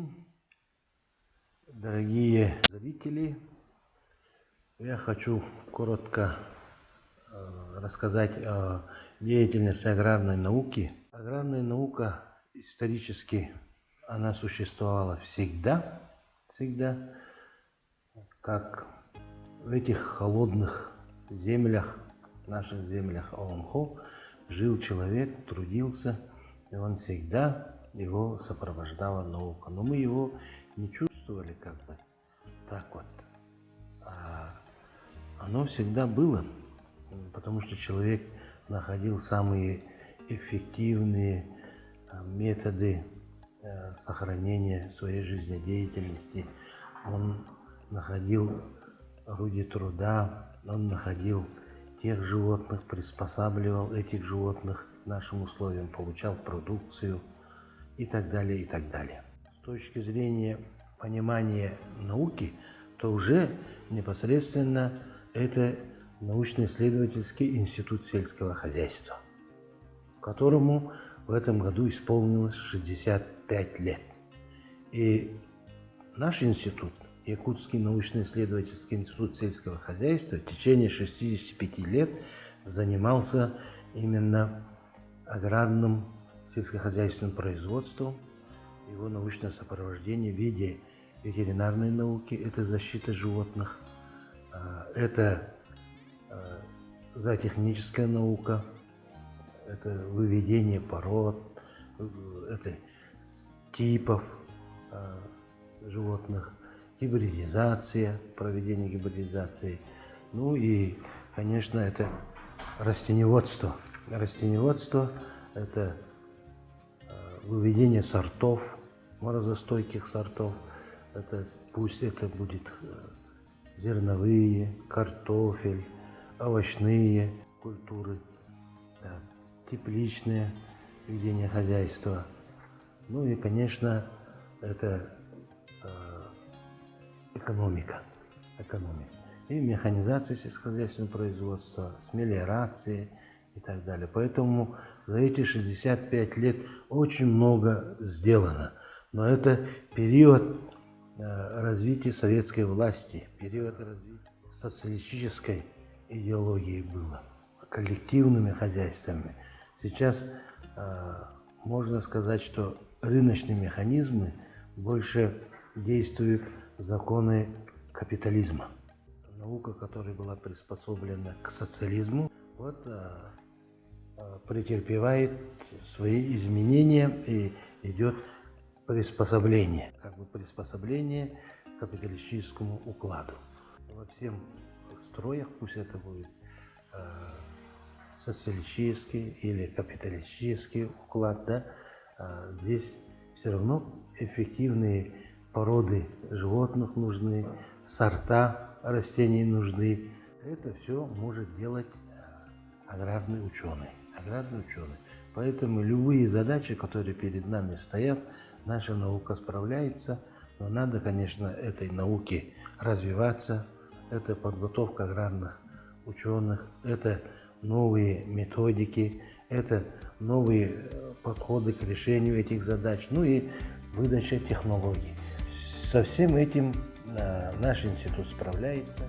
день, дорогие зрители! Я хочу коротко рассказать о деятельности аграрной науки. Аграрная наука исторически она существовала всегда, как в этих холодных землях, наших землях Олонхо, жил человек, трудился, и он всегда его сопровождала наука. Но мы его не чувствовали как бы так вот. А оно всегда было, потому что человек находил самые эффективные методы сохранения своей жизнедеятельности. Он находил орудие труда, он находил тех животных, приспосабливал этих животных к нашим условиям, получал продукцию и так далее, и так далее. С точки зрения понимания науки, то уже непосредственно это научно-исследовательский институт сельского хозяйства, которому в этом году исполнилось 65 лет. И наш институт, Якутский научно-исследовательский институт сельского хозяйства, в течение 65 лет занимался именно аграрным сельскохозяйственным производством, его научное сопровождение в виде ветеринарной науки, это защита животных, это зоотехническая наука, это выведение пород, это типов животных, гибридизация, проведение гибридизации, ну и, конечно, это растениеводство. Растениеводство – это выведение сортов, морозостойких сортов, это, пусть это будет зерновые, картофель, овощные культуры, да, тепличное ведение хозяйства. Ну и, конечно, это экономика. И механизация сельскохозяйственного производства, с мелиорацией и так далее. Поэтому за эти 65 лет очень много сделано. Но это период развития советской власти, период развития социалистической идеологии было, коллективными хозяйствами. Сейчас можно сказать, что рыночные механизмы больше действуют законы капитализма. Наука, которая была приспособлена к социализму, вот претерпевает свои изменения и идет приспособление, приспособление к капиталистическому укладу. Во всем строях, пусть это будет социалистический или капиталистический уклад, да, здесь все равно эффективные породы животных нужны, сорта растений нужны. Это все может делать аграрный ученый. Поэтому любые задачи, которые перед нами стоят, наша наука справляется, но надо, конечно, этой науке развиваться. Это подготовка аграрных ученых, это новые методики, это новые подходы к решению этих задач, ну и выдача технологий. Со всем этим наш институт справляется.